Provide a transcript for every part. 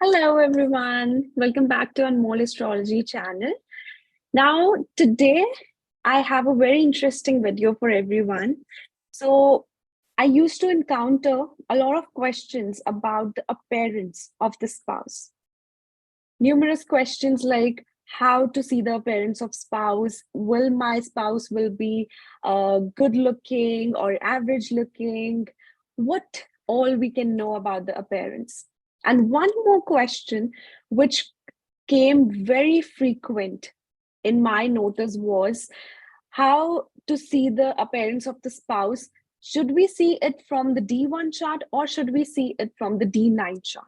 Hello, everyone. Welcome back to Anmoll Astrology channel. Now, today I have a very interesting video for everyone. So, I used to encounter a lot of questions about the appearance of the spouse. Numerous questions like how to see the appearance of spouse. Will my spouse will be good looking or average looking? What all we can know about the appearance? And one more question, which came very frequent in my notice was how to see the appearance of the spouse. Should we see it from the D1 chart or should we see it from the D9 chart?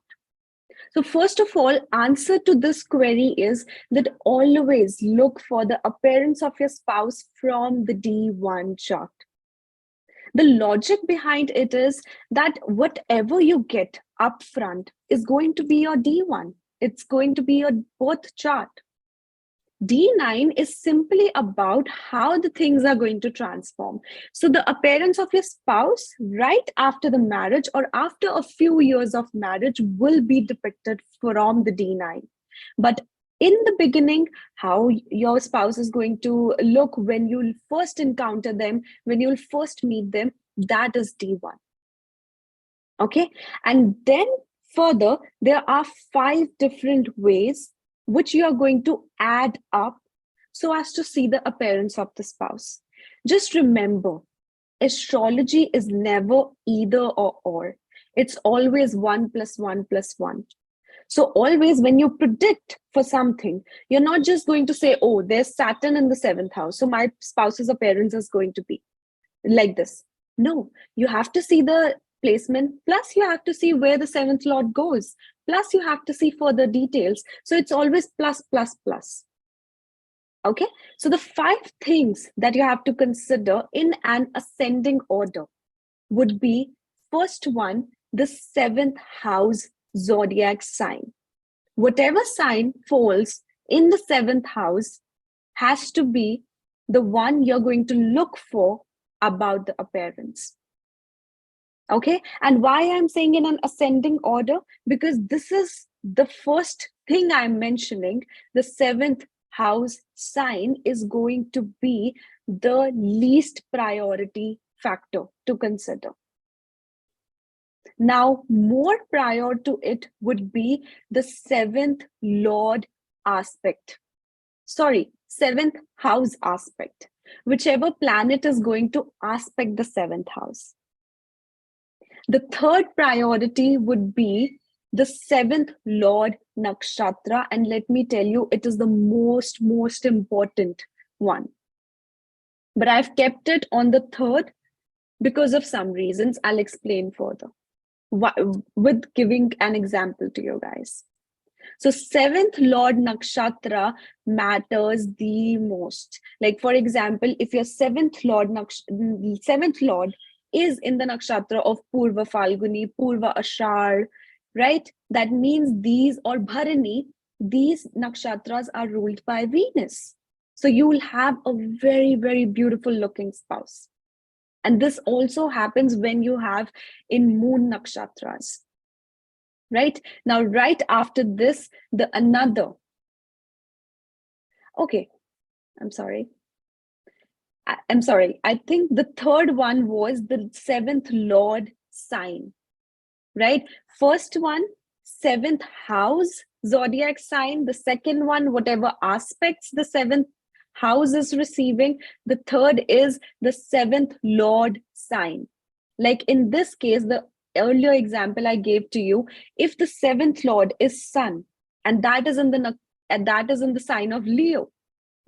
So first of all, answer to this query is that always look for the appearance of your spouse from the D1 chart. The logic behind it is that whatever you get upfront is going to be your D1. It's going to be your birth chart. D9 is simply about how the things are going to transform. So the appearance of your spouse right after the marriage or after a few years of marriage will be depicted from the D9. But in the beginning, how your spouse is going to look when you'll first encounter them, when you'll first meet them, that is D1. Okay. And then further, there are 5 different ways which you are going to add up so as to see the appearance of the spouse. Just remember, astrology is never either or. It's always 1 plus 1 plus 1. So always when you predict for something, you're not just going to say, oh, there's Saturn in the 7th house, so my spouse's appearance is going to be like this. No, you have to see the placement, plus you have to see where the 7th lord goes, plus you have to see further details. So it's always plus, plus, plus. Okay, so the 5 things that you have to consider in an ascending order would be, first one, the 7th house zodiac sign. Whatever sign falls in the 7th house has to be the one you're going to look for about the appearance. Okay, and why I'm saying in an ascending order? Because this is the first thing I'm mentioning. The 7th house sign is going to be the least priority factor to consider. Now, more prior to it would be the 7th lord aspect. Sorry, 7th house aspect. Whichever planet is going to aspect the 7th house. The third priority would be the 7th lord nakshatra, and let me tell you, it is the most important one. But I've kept it on the third because of some reasons. I'll explain further with giving an example to you guys. So 7th lord nakshatra matters the most. Like for example, if your 7th lord is in the nakshatra of Purva Falguni, Purva Ashar, right? That means these, or Bharani, these nakshatras are ruled by Venus. So you will have a very, very beautiful looking spouse. And this also happens when you have in moon nakshatras. Right? Now, right after this, okay, I'm sorry. I think the third one was the 7th lord sign, right? First one, 7th house zodiac sign. The second one, whatever aspects the 7th house is receiving. The third is the 7th lord sign. Like in this case, the earlier example I gave to you, if the 7th lord is sun, and that is in the sign of Leo,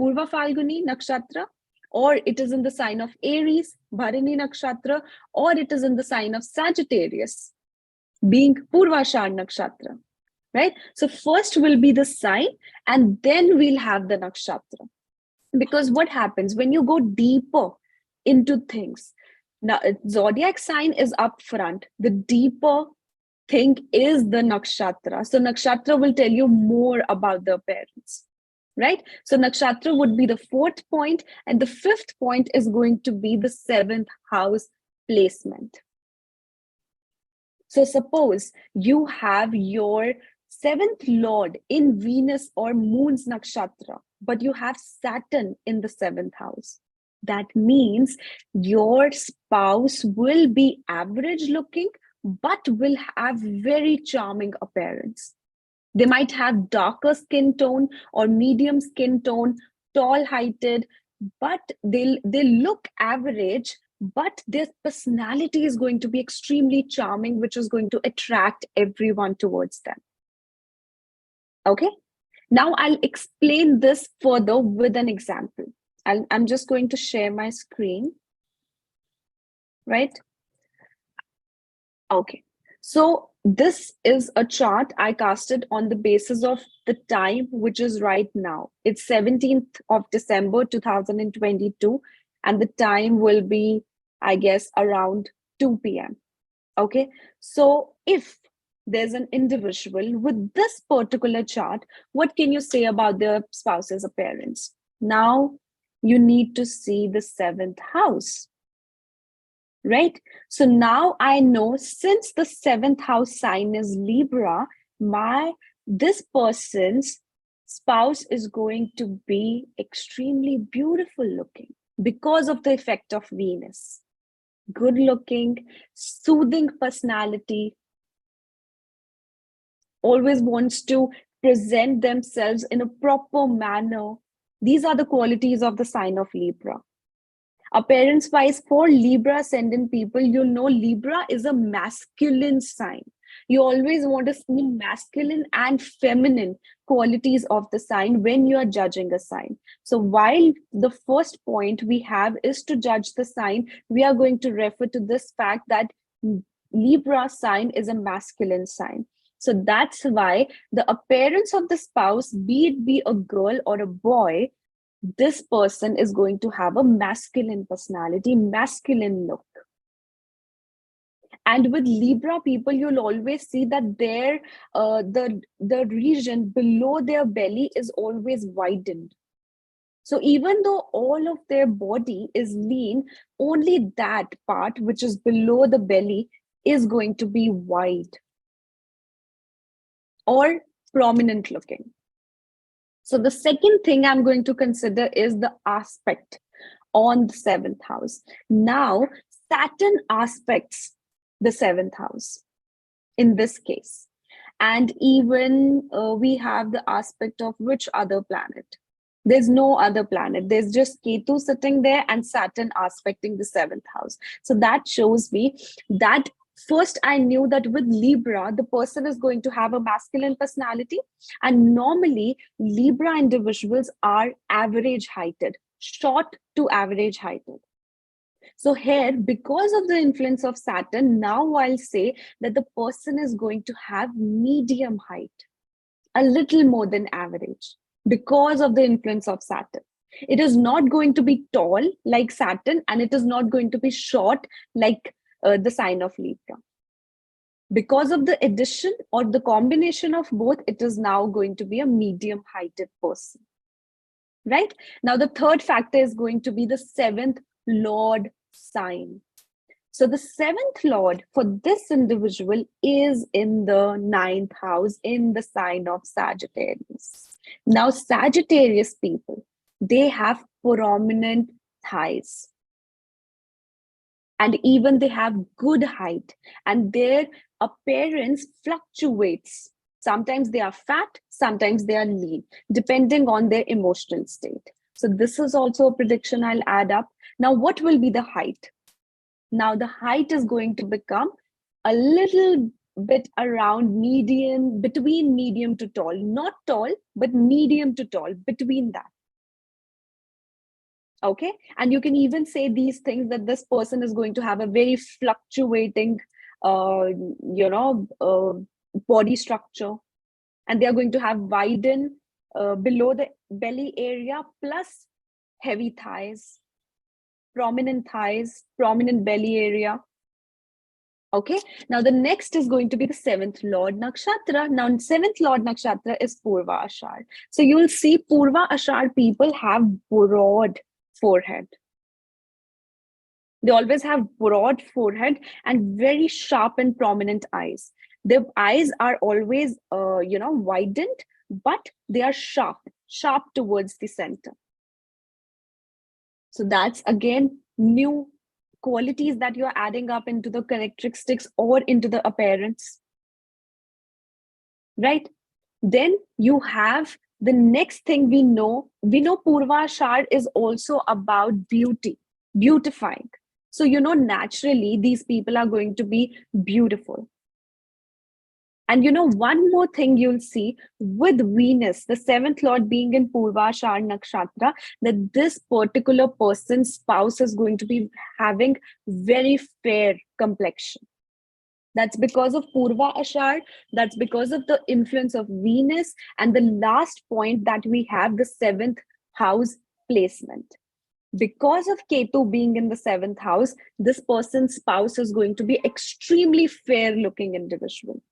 Purva Falguni nakshatra, or it is in the sign of Aries, Bharani nakshatra, or it is in the sign of Sagittarius, being Purvashar nakshatra, right? So first will be the sign, and then we'll have the nakshatra. Because what happens when you go deeper into things? Now, zodiac sign is up front. The deeper thing is the nakshatra. So nakshatra will tell you more about the appearance, right? So nakshatra would be the 4th point, and the 5th point is going to be the 7th house placement. So suppose you have your seventh lord in Venus or Moon's nakshatra, but you have Saturn in the seventh house, that means your spouse will be average looking, but will have very charming appearance. They might have darker skin tone or medium skin tone, tall heighted, but they look average, but their personality is going to be extremely charming, which is going to attract everyone towards them. Okay, now I'll explain this further with an example. I'm just going to share my screen, right? Okay, so this is a chart I casted on the basis of the time, which is right now. It's 17th of December 2022, and the time will be, I guess, around 2 p.m. Okay, so if there's an individual with this particular chart, what can you say about their spouse's appearance? Now you need to see the seventh house, right? So now I know, since the seventh house sign is Libra, this person's spouse is going to be extremely beautiful looking because of the effect of Venus. Good looking, soothing personality, always wants to present themselves in a proper manner. These are the qualities of the sign of Libra. Appearance wise, for Libra ascendant people, you know Libra is a masculine sign. You always want to see masculine and feminine qualities of the sign when you are judging a sign. So while the first point we have is to judge the sign, we are going to refer to this fact that Libra sign is a masculine sign. So that's why the appearance of the spouse, be it be a girl or a boy, this person is going to have a masculine personality, masculine look. And with Libra people, you'll always see that their the region below their belly is always widened. So even though all of their body is lean, only that part which is below the belly is going to be wide or prominent looking. So the second thing I'm going to consider is the aspect on the seventh house. Now, Saturn aspects the seventh house in this case. And even we have the aspect of which other planet? There's no other planet. There's just Ketu sitting there and Saturn aspecting the seventh house. So that shows me that first I knew that with Libra, the person is going to have a masculine personality. And normally Libra individuals are average heighted, short to average heighted. So here, because of the influence of Saturn, now I'll say that the person is going to have medium height, a little more than average, because of the influence of Saturn. It is not going to be tall like Saturn, and it is not going to be short like the sign of Libra. Because of the addition or the combination of both, it is now going to be a medium heighted person. Right? Now, the third factor is going to be the seventh Lord sign. So the seventh Lord for this individual is in the ninth house, in the sign of Sagittarius. Now, Sagittarius people, they have prominent thighs. And even they have good height, and their appearance fluctuates. Sometimes they are fat, sometimes they are lean, depending on their emotional state. So this is also a prediction I'll add up. Now, what will be the height? Now, the height is going to become a little bit around medium, between medium to tall, not tall, but medium to tall, between that. Okay, and you can even say these things, that this person is going to have a very fluctuating body structure, and they are going to have widen below the belly area, plus heavy thighs, prominent belly area. Okay, now the next is going to be the seventh Lord Nakshatra. Now, seventh Lord Nakshatra is Purva Ashar. So you will see Purva Ashar people have broad forehead. They always have broad forehead and very sharp and prominent eyes. Their eyes are always, widened, but they are sharp towards the center. So that's again new qualities that you're adding up into the characteristics or into the appearance, right? Then you have the next thing we know. We know Purva Ashar is also about beauty, beautifying. So, naturally, these people are going to be beautiful. And one more thing you'll see with Venus, the seventh lord being in Purva Ashar Nakshatra, that this particular person's spouse is going to be having very fair complexion. That's because of Purva Ashar. That's because of the influence of Venus. And the last point that we have, the seventh house placement. Because of Ketu being in the seventh house, this person's spouse is going to be extremely fair looking individual.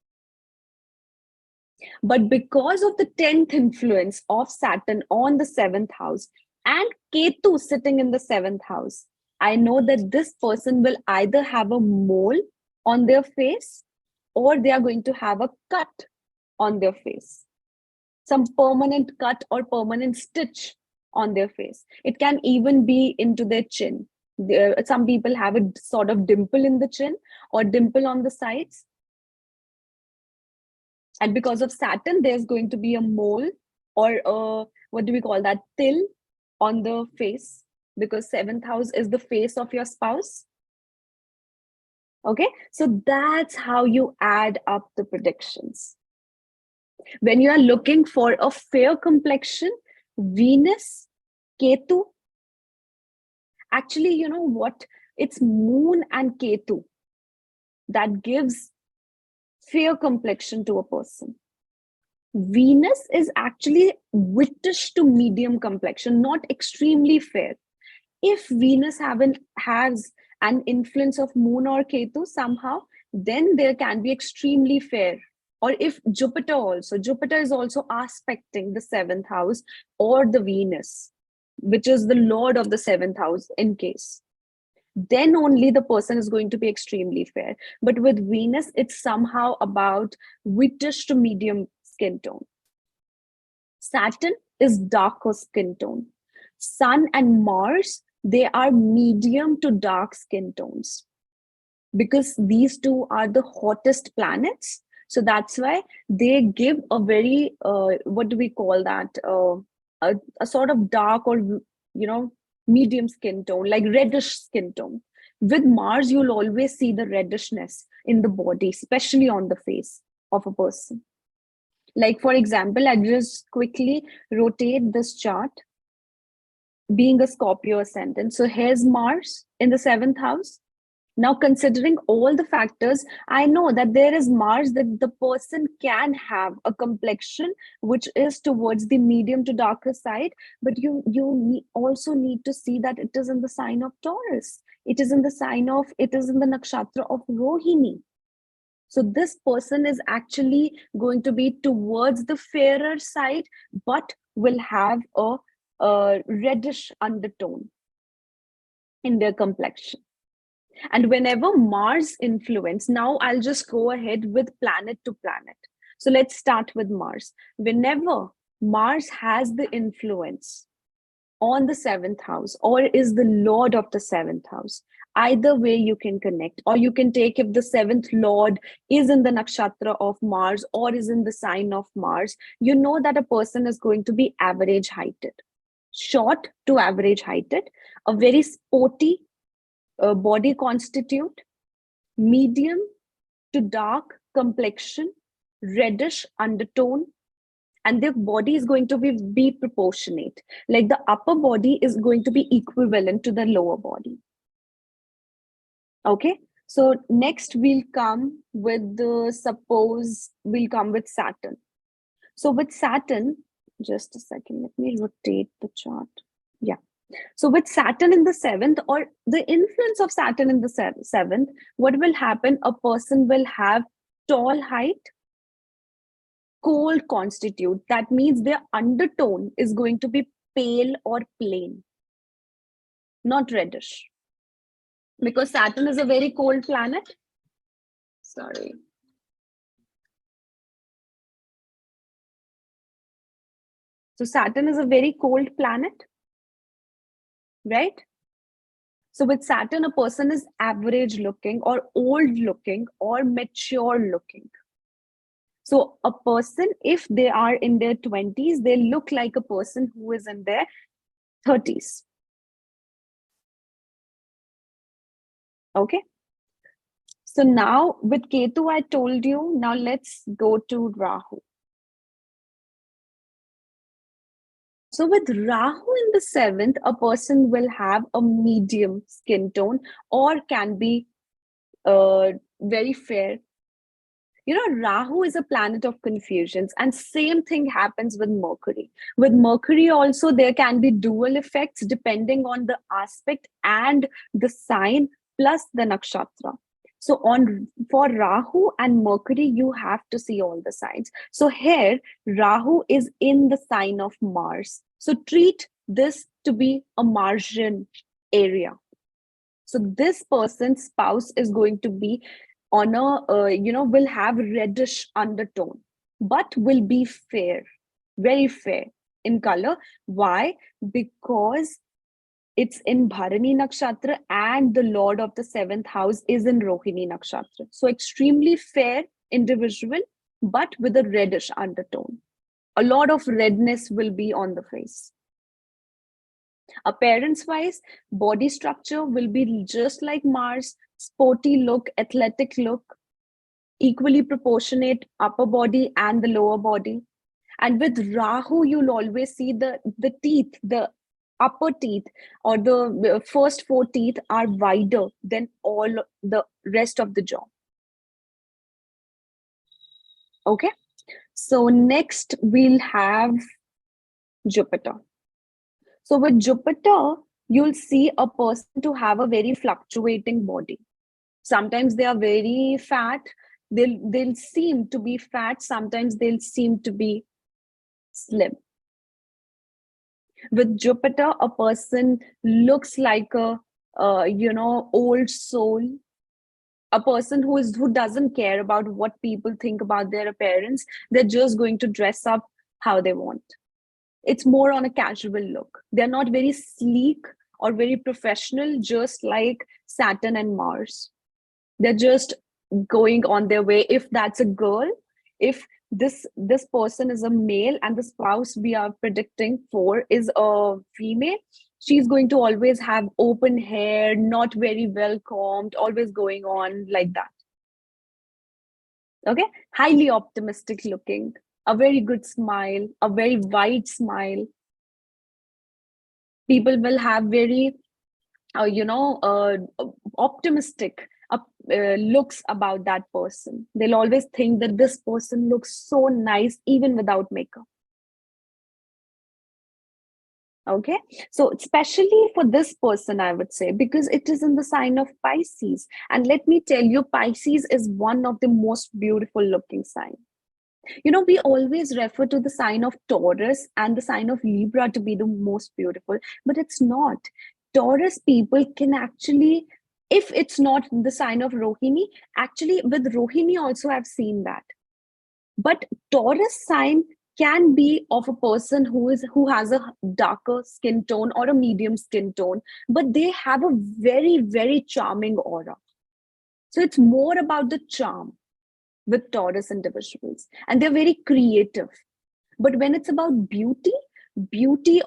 But because of the 10th influence of Saturn on the seventh house and Ketu sitting in the seventh house, I know that this person will either have a mole on their face or they are going to have a cut on their face. Some permanent cut or permanent stitch on their face. It can even be into their chin. Some people have a sort of dimple in the chin or dimple on the sides. And because of Saturn, there's going to be a mole or what do we call that? Till on the face, because seventh house is the face of your spouse. Okay, so that's how you add up the predictions. When you are looking for a fair complexion, Venus, Ketu, actually, you know what? It's Moon and Ketu that gives fair complexion to a person. Venus is actually whitish to medium complexion, not extremely fair. If Venus has an influence of Moon or Ketu somehow, then there can be extremely fair. Or if Jupiter is also aspecting the seventh house or the Venus, which is the lord of the seventh house in case, then only the person is going to be extremely fair. But with Venus, it's somehow about whitish to medium skin tone. Saturn is darker skin tone. Sun and Mars, they are medium to dark skin tones because these two are the hottest planets. So that's why they give a very, what do we call that? A sort of dark or, medium skin tone, like reddish skin tone. With Mars, you'll always see the reddishness in the body, especially on the face of a person. Like, for example, I just quickly rotate this chart, being a Scorpio ascendant. So here's Mars in the seventh house. Now, considering all the factors, I know that there is Mars, that the person can have a complexion which is towards the medium to darker side, but you also need to see that it is in the sign of Taurus. It is in the nakshatra of Rohini. So this person is actually going to be towards the fairer side, but will have a reddish undertone in their complexion. And whenever Mars influence, now I'll just go ahead with planet to planet. So let's start with Mars. Whenever Mars has the influence on the seventh house or is the lord of the seventh house, either way you can connect, or you can take if the seventh lord is in the nakshatra of Mars or is in the sign of Mars, you know that a person is going to be average heighted, short to average heighted, a very sporty body constitute, medium to dark complexion, reddish undertone, and their body is going to be proportionate. Like the upper body is going to be equivalent to the lower body. Okay, so next we'll come with Saturn. So with Saturn, just a second, let me rotate the chart. Yeah. So with Saturn in the seventh, or the influence of Saturn in the seventh, what will happen? A person will have tall height, cold constitute. That means their undertone is going to be pale or plain, not reddish. Because Saturn is a very cold planet. Sorry. So Saturn is a very cold planet, right? So with Saturn, a person is average looking or old looking or mature looking. So a person, if they are in their 20s, they look like a person who is in their 30s. Okay. So now with Ketu, I told you, now let's go to Rahu. So with Rahu in the seventh, a person will have a medium skin tone or can be very fair. You know, Rahu is a planet of confusions, and same thing happens with Mercury. With Mercury also, there can be dual effects depending on the aspect and the sign plus the nakshatra. So on for Rahu and Mercury, you have to see all the signs. So here, Rahu is in the sign of Mars. So treat this to be a Martian area. So this person's spouse is going to be on a will have reddish undertone, but will be fair, very fair in color. Why? Because it's in Bharani Nakshatra and the Lord of the seventh house is in Rohini Nakshatra. So extremely fair individual, but with a reddish undertone. A lot of redness will be on the face. Appearance wise, body structure will be just like Mars, sporty look, athletic look, equally proportionate upper body and the lower body. And with Rahu, you'll always see the teeth, the upper teeth or the first four teeth are wider than all the rest of the jaw. Okay. So next we'll have Jupiter. So with Jupiter, you'll see a person to have a very fluctuating body. Sometimes they are very fat. They'll seem to be fat. Sometimes they'll seem to be slim. With Jupiter, a person looks like a old soul. A person who doesn't care about what people think about their appearance. They're just going to dress up how they want. It's more on a casual look. They're not very sleek or very professional, just like Saturn and Mars. They're just going on their way. If that's a girl, if this person is a male and the spouse we are predicting for is a female, she's going to always have open hair, not very well combed, always going on like that. Okay, highly optimistic looking, a very good smile, a very wide smile. People will have very optimistic looks about that person. They'll always think that this person looks so nice even without makeup. Okay, so especially for this person, I would say, because it is in the sign of Pisces. And let me tell you, Pisces is one of the most beautiful looking signs. You know, we always refer to the sign of Taurus and the sign of Libra to be the most beautiful, but it's not. Taurus people can actually, if it's not the sign of Rohini, actually with Rohini also I've seen that. But Taurus sign can be of a person who has a darker skin tone or a medium skin tone, but they have a very, very charming aura. So it's more about the charm with Taurus individuals, and they're very creative. But when it's about beauty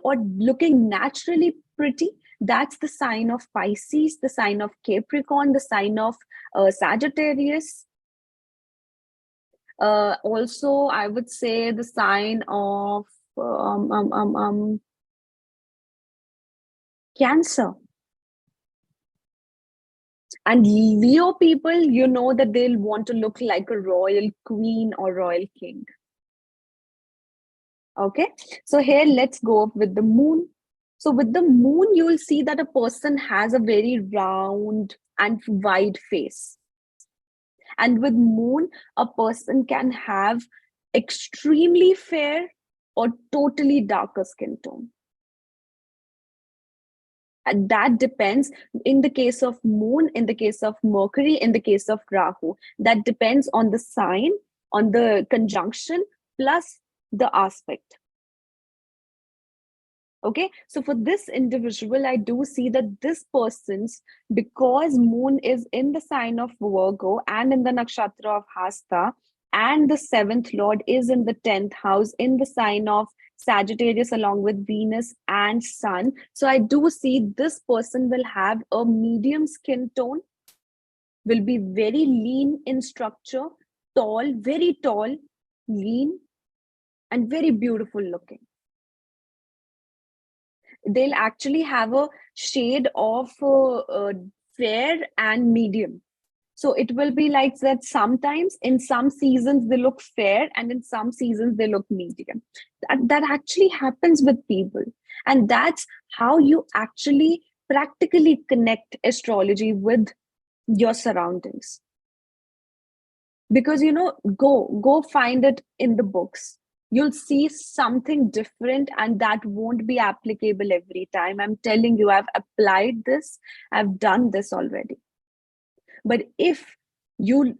or looking naturally pretty, that's the sign of Pisces, the sign of Capricorn, the sign of Sagittarius. Also, I would say the sign of Cancer. And Leo people, you know that they'll want to look like a royal queen or royal king. Okay, so here let's go up with the moon. So with the moon, you will see that a person has a very round and wide face. And with moon, a person can have extremely fair or totally darker skin tone. And that depends in the case of moon, in the case of Mercury, in the case of Rahu. That depends on the sign, on the conjunction, plus the aspect. Okay, so for this individual, I do see that this person's, because moon is in the sign of Virgo and in the nakshatra of Hasta, and the seventh lord is in the 10th house in the sign of Sagittarius along with Venus and Sun. So I do see this person will have a medium skin tone, will be very lean in structure, tall, very tall, lean, and very beautiful looking. They'll actually have a shade of fair and medium. So it will be like that. Sometimes in some seasons they look fair and in some seasons they look medium. That actually happens with people. And that's how you actually practically connect astrology with your surroundings. Because, go find it in the books. You'll see something different, and that won't be applicable every time. I'm telling you, I've applied this, I've done this already. But if you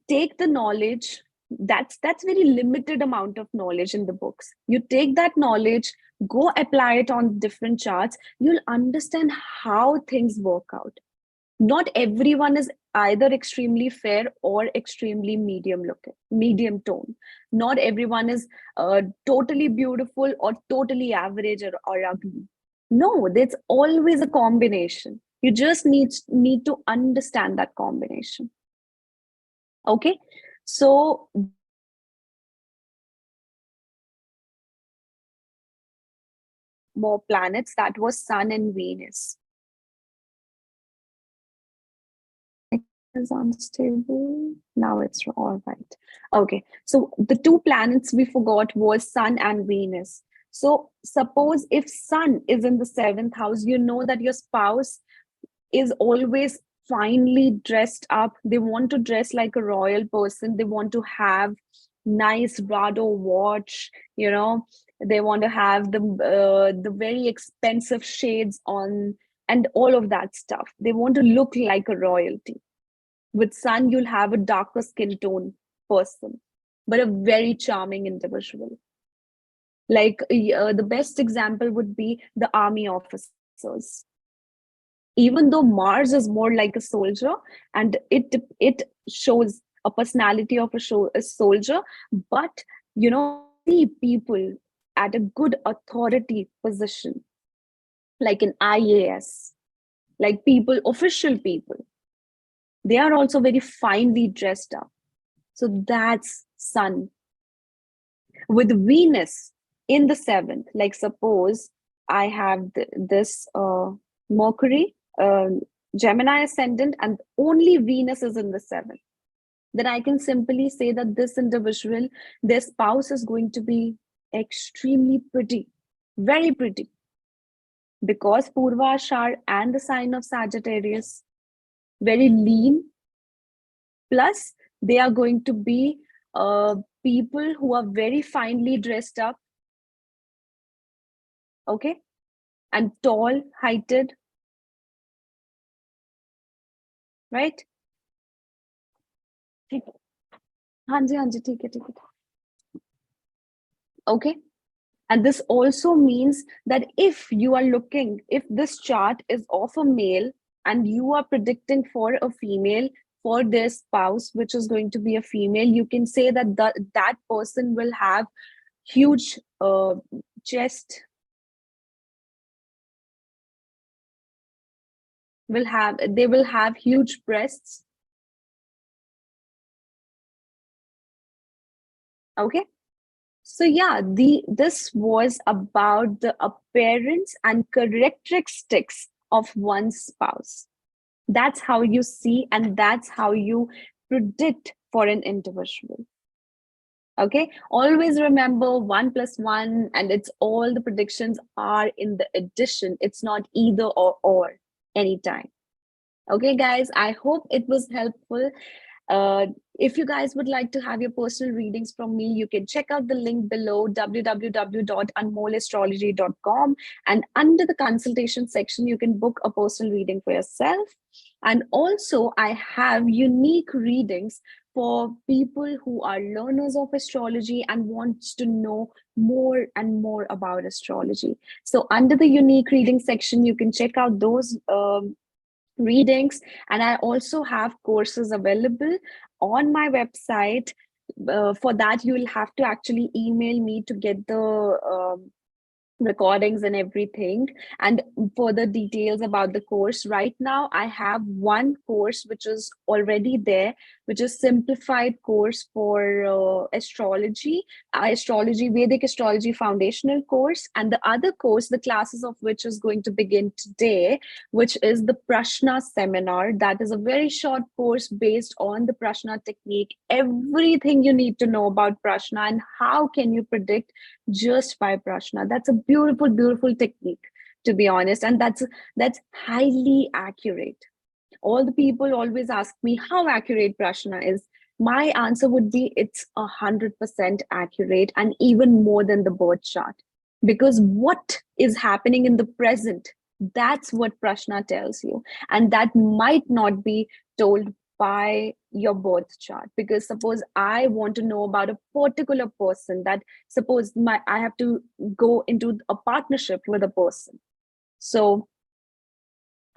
take the knowledge, that's very limited amount of knowledge in the books. You take that knowledge, go apply it on different charts, you'll understand how things work out. Not everyone is either extremely fair or extremely medium tone. Not everyone is totally beautiful or totally average or ugly. No, there's always a combination. You just need to understand that combination. Okay, so more planets, that was Sun and Venus. Is unstable. Now it's all right. Okay, so the two planets we forgot was Sun and Venus. So suppose if Sun is in the 7th house, you know that your spouse is always finely dressed up. They want to dress like a royal person. They want to have nice Rado watch, they want to have the very expensive shades on and all of that stuff. They want to look like a royalty. With Sun, you'll have a darker skin tone person, but a very charming individual. Like the best example would be the army officers. Even though Mars is more like a soldier and it shows a personality of a soldier, but see people at a good authority position, like an IAS, like official people, they are also very finely dressed up. So that's Sun. With Venus in the 7th, like suppose I have this Mercury, Gemini ascendant, and only Venus is in the 7th, then I can simply say that this individual, their spouse is going to be extremely pretty, very pretty, because Purva Ashar and the sign of Sagittarius, very lean, plus they are going to be people who are very finely dressed up, okay, and tall, heighted, right? Okay, and this also means that if this chart is of a male and you are predicting for a female, for their spouse, which is going to be a female, you can say that that person will have huge chest, they will have huge breasts. Okay, so yeah, this was about the appearance and characteristics of one's spouse. That's how you see, and that's how you predict for an individual. Okay, always remember 1 plus 1, and it's all the predictions are in the addition. It's not either or anytime. Okay, guys, I hope it was helpful. If you guys would like to have your personal readings from me, you can check out the link below, www.anmollastrology.com. And under the consultation section, you can book a personal reading for yourself. And also, I have unique readings for people who are learners of astrology and wants to know more and more about astrology. So under the unique reading section, you can check out those readings, and I also have courses available on my website. For that, you will have to actually email me to get the recordings and everything, and further details about the course. Right now I have one course which is already there, which is simplified course for astrology, Vedic astrology foundational course, and the other course, the classes of which is going to begin today, which is the Prashna seminar. That is a very short course based on the Prashna technique, everything you need to know about Prashna and how can you predict just by Prashna. That's a beautiful, beautiful technique, to be honest, and that's highly accurate. All the people always ask me how accurate Prashna is. My answer would be it's 100% accurate, and even more than the birth chart, because what is happening in the present, that's what Prashna tells you, and that might not be told by your birth chart. Because suppose I want to know about a particular person, that suppose I have to go into a partnership with a person, so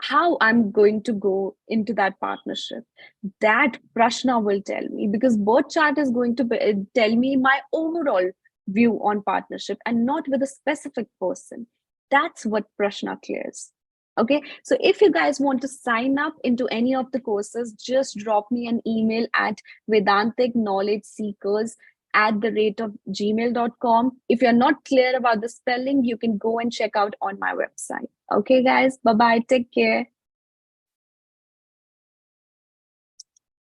how I'm going to go into that partnership, that Prashna will tell me, because birth chart is going to tell me my overall view on partnership and not with a specific person. That's what Prashna clears. Okay, so if you guys want to sign up into any of the courses, just drop me an email at Vedantic Knowledge Seekers @gmail.com. If you're not clear about the spelling, you can go and check out on my website. Okay, guys, bye bye. Take care.